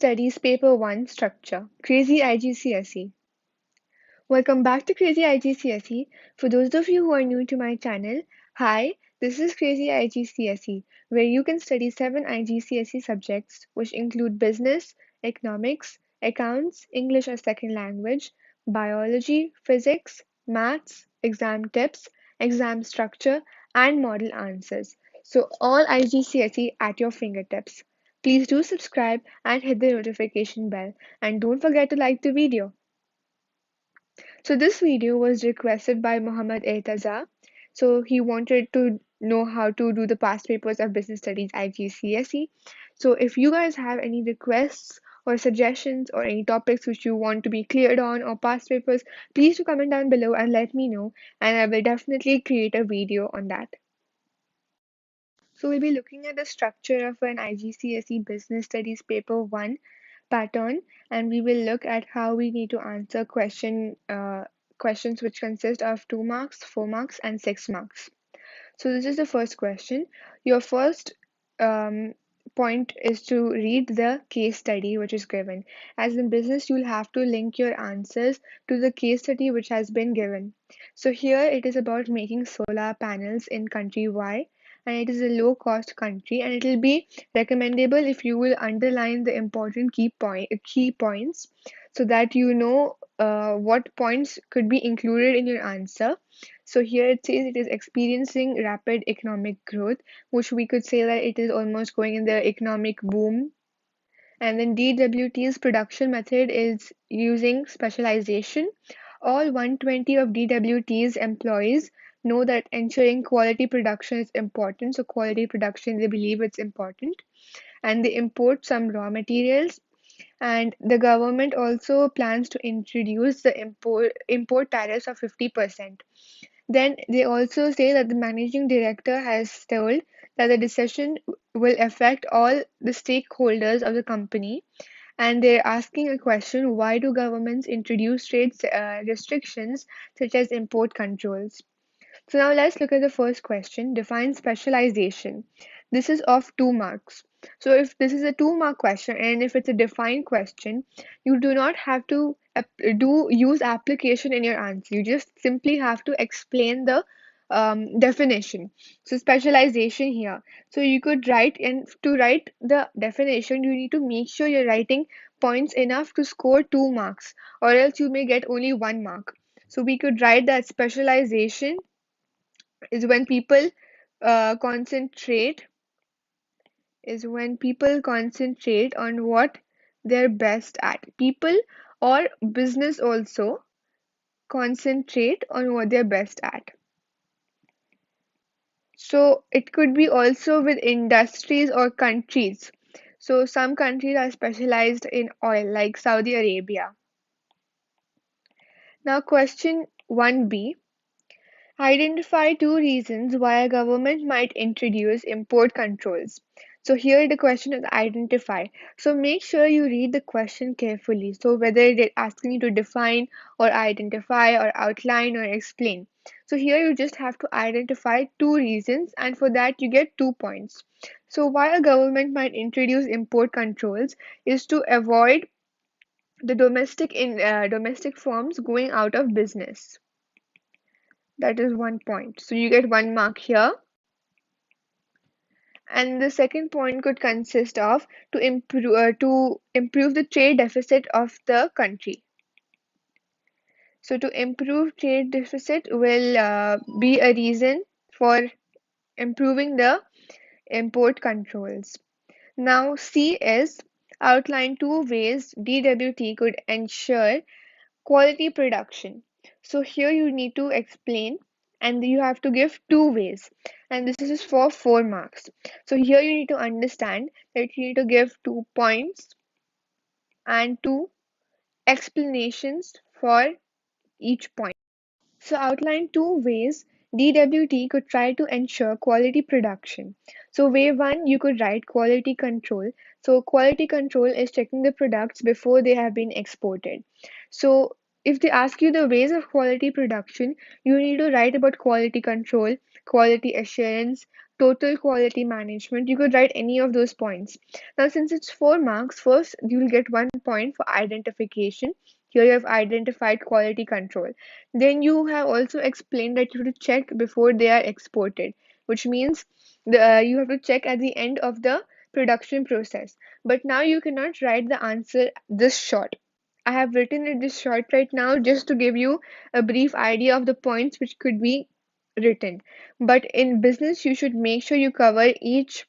Studies Paper 1 Structure. Crazy IGCSE. Welcome back to Crazy IGCSE. For those of you who are new to my channel, hi, this is Crazy IGCSE, where you can study 7 IGCSE subjects, which include business, economics, accounts, English as second language, biology, physics, maths, exam tips, exam structure, and model answers. So, all IGCSE at your fingertips. Please do subscribe and hit the notification bell, and don't forget to like the video. So this video was requested by Muhammad Ertaza. So he wanted to know how to do the past papers of business studies IGCSE. So if you guys have any requests or suggestions or any topics which you want to be cleared on or past papers, please do comment down below and let me know, and I will definitely create a video on that. So we'll be looking at the structure of an IGCSE Business Studies Paper 1 pattern, and we will look at how we need to answer questions which consist of 2 marks, 4 marks, and 6 marks. So this is the first question. Your first um, point is to read the case study which is given. As in business, you'll have to link your answers to the case study which has been given. So here it is about making solar panels in country Y, and it is a low cost country, and it will be recommendable if you will underline the important key points so that you know what points could be included in your answer. So here it says it is experiencing rapid economic growth, which we could say that it is almost going in the economic boom. And then DWT's production method is using specialization. All 120 of DWT's employees know that ensuring quality production is important. So quality production, they believe it's important. And they import some raw materials. And the government also plans to introduce the import tariffs of 50%. Then they also say that the managing director has told that the decision will affect all the stakeholders of the company, and they're asking a question: why do governments introduce trade restrictions such as import controls? So now let's look at the first question. Define specialization. This is of 2 marks. So if this is a 2-mark question and if it's a defined question, you do not have to use application in your answer. You just simply have to explain the definition. So specialization here. So you could write, and to write the definition, you need to make sure you're writing points enough to score 2 marks, or else you may get only 1 mark. So we could write that specialization is when people concentrate on what they're best at. People or business also concentrate on what they're best at. So it could be also with industries or countries. So some countries are specialized in oil, like Saudi Arabia. Now question 1b. Identify 2 reasons why a government might introduce import controls. So here the question is identify. So make sure you read the question carefully. So whether it asking you to define or identify or outline or explain. So here you just have to identify 2 reasons, and for that you get 2 points. So why a government might introduce import controls is to avoid the domestic firms going out of business. That is 1 point. So you get 1 mark here. And the second point could consist of to improve the trade deficit of the country. So to improve trade deficit will be a reason for improving the import controls. Now C is outline 2 ways DWT could ensure quality production. So here you need to explain, and you have to give 2 ways, and this is for 4 marks. So here you need to understand that you need to give 2 points and 2 explanations for each point. So outline 2 ways DWT could try to ensure quality production. So way 1, you could write quality control. So quality control is checking the products before they have been exported. So if they ask you the ways of quality production, you need to write about quality control, quality assurance, total quality management. You could write any of those points. Now, since it's 4 marks, first you'll get 1 point for identification. Here you have identified quality control. Then you have also explained that you have to check before they are exported, which means you have to check at the end of the production process. But now you cannot write the answer this short. I have written it this short right now just to give you a brief idea of the points which could be written. But in business, you should make sure you cover each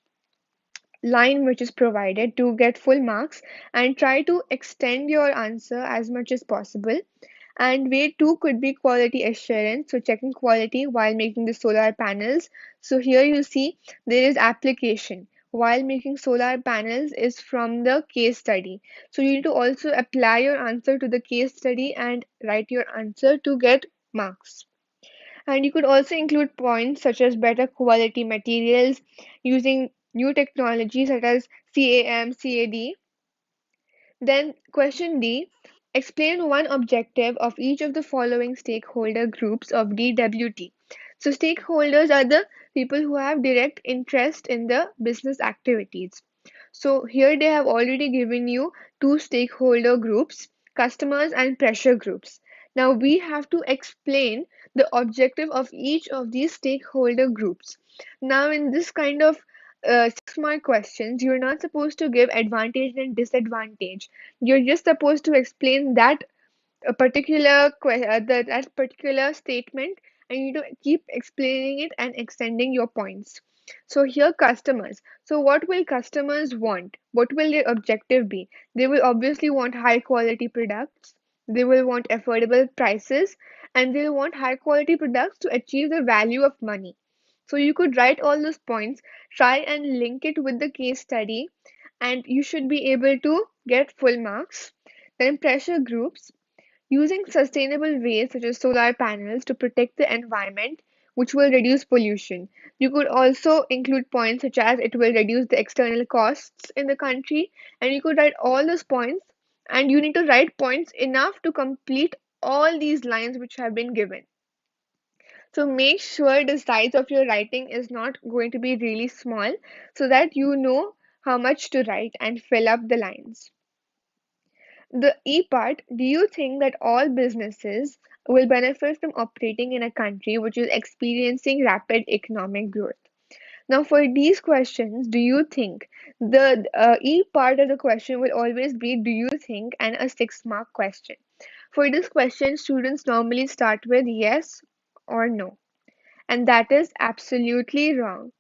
line which is provided to get full marks, and try to extend your answer as much as possible. And way two could be quality assurance, so checking quality while making the solar panels. So here you see there is application while making solar panels is from the case study. So you need to also apply your answer to the case study and write your answer to get marks. And you could also include points such as better quality materials, using new technology such as CAM, CAD. Then question D, explain one objective of each of the following stakeholder groups of DWT. So stakeholders are the people who have direct interest in the business activities. So here they have already given you two stakeholder groups, customers and pressure groups. Now we have to explain the objective of each of these stakeholder groups. Now in this kind of 6 mark questions, you're not supposed to give advantage and disadvantage. You're just supposed to explain that that particular statement, and you need to keep explaining it and extending your points. So here customers. So what will customers want? What will their objective be? They will obviously want high quality products. They will want affordable prices, and they will want high quality products to achieve the value of money. So you could write all those points, try and link it with the case study, and you should be able to get full marks. Then pressure groups, using sustainable ways such as solar panels to protect the environment, which will reduce pollution. You could also include points such as it will reduce the external costs in the country, and you could write all those points, and you need to write points enough to complete all these lines which have been given. So make sure the size of your writing is not going to be really small, so that you know how much to write and fill up the lines. The E part, do you think that all businesses will benefit from operating in a country which is experiencing rapid economic growth? Now, for these questions, do you think the E part of the question will always be do you think and a 6 mark question? For this question, students normally start with yes or no, and that is absolutely wrong.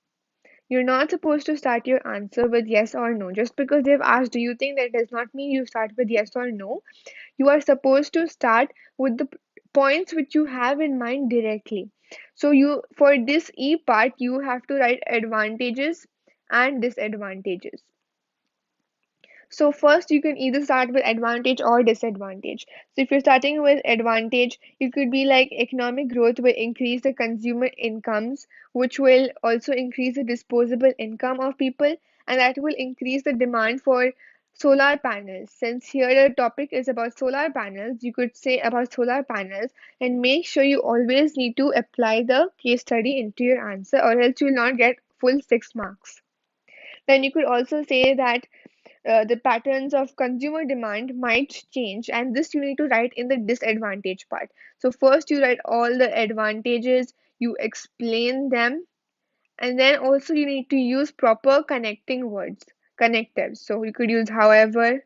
You're not supposed to start your answer with yes or no. Just because they've asked, do you think, that does not mean you start with yes or no. You are supposed to start with the points which you have in mind directly. So you, for this E part, you have to write advantages and disadvantages. So first you can either start with advantage or disadvantage. So if you're starting with advantage, you could be like economic growth will increase the consumer incomes, which will also increase the disposable income of people, and that will increase the demand for solar panels. Since here the topic is about solar panels, you could say about solar panels, and make sure you always need to apply the case study into your answer, or else you will not get full 6 marks. Then you could also say that the patterns of consumer demand might change, and this you need to write in the disadvantage part. So first you write all the advantages, you explain them, and then also you need to use proper connecting words, connectives. So you could use however,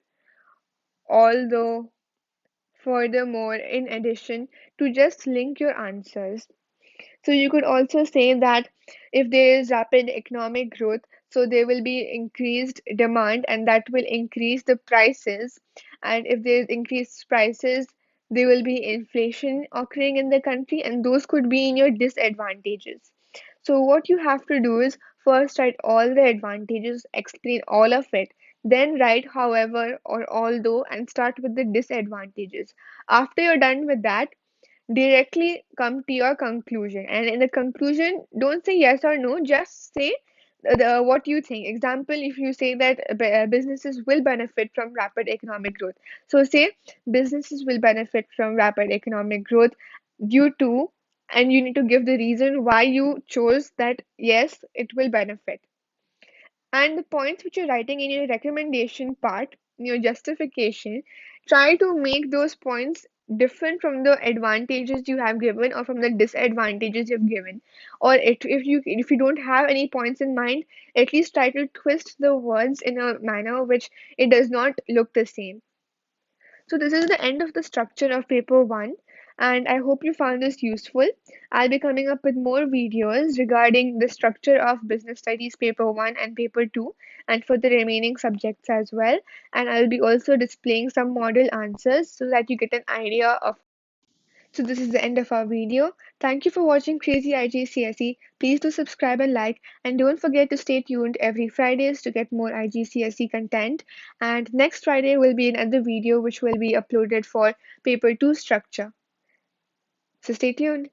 although, furthermore, in addition, to just link your answers. So you could also say that if there is rapid economic growth, so there will be increased demand, and that will increase the prices. And if there is increased prices, there will be inflation occurring in the country, and those could be in your disadvantages. So what you have to do is first write all the advantages, explain all of it, then write however or although and start with the disadvantages. After you're done with that, directly come to your conclusion, and in the conclusion don't say yes or no, just say what you think. Example, if you say that businesses will benefit from rapid economic growth, so say businesses will benefit from rapid economic growth due to and you need to give the reason why you chose that, yes, it will benefit. And the points which you're writing in your recommendation part, in your justification, try to make those points different from the advantages you have given or from the disadvantages you've given. Or if you don't have any points in mind, at least try to twist the words in a manner which it does not look the same. So this is the end of the structure of paper 1, and I hope you found this useful. I'll be coming up with more videos regarding the structure of business studies paper 1 and paper 2, and for the remaining subjects as well. And I'll be also displaying some model answers so that you get an idea of. So this is the end of our video. Thank you for watching Crazy IGCSE. Please do subscribe and like, and don't forget to stay tuned every Fridays to get more IGCSE content. And next Friday will be another video which will be uploaded for paper 2 structure. So stay tuned.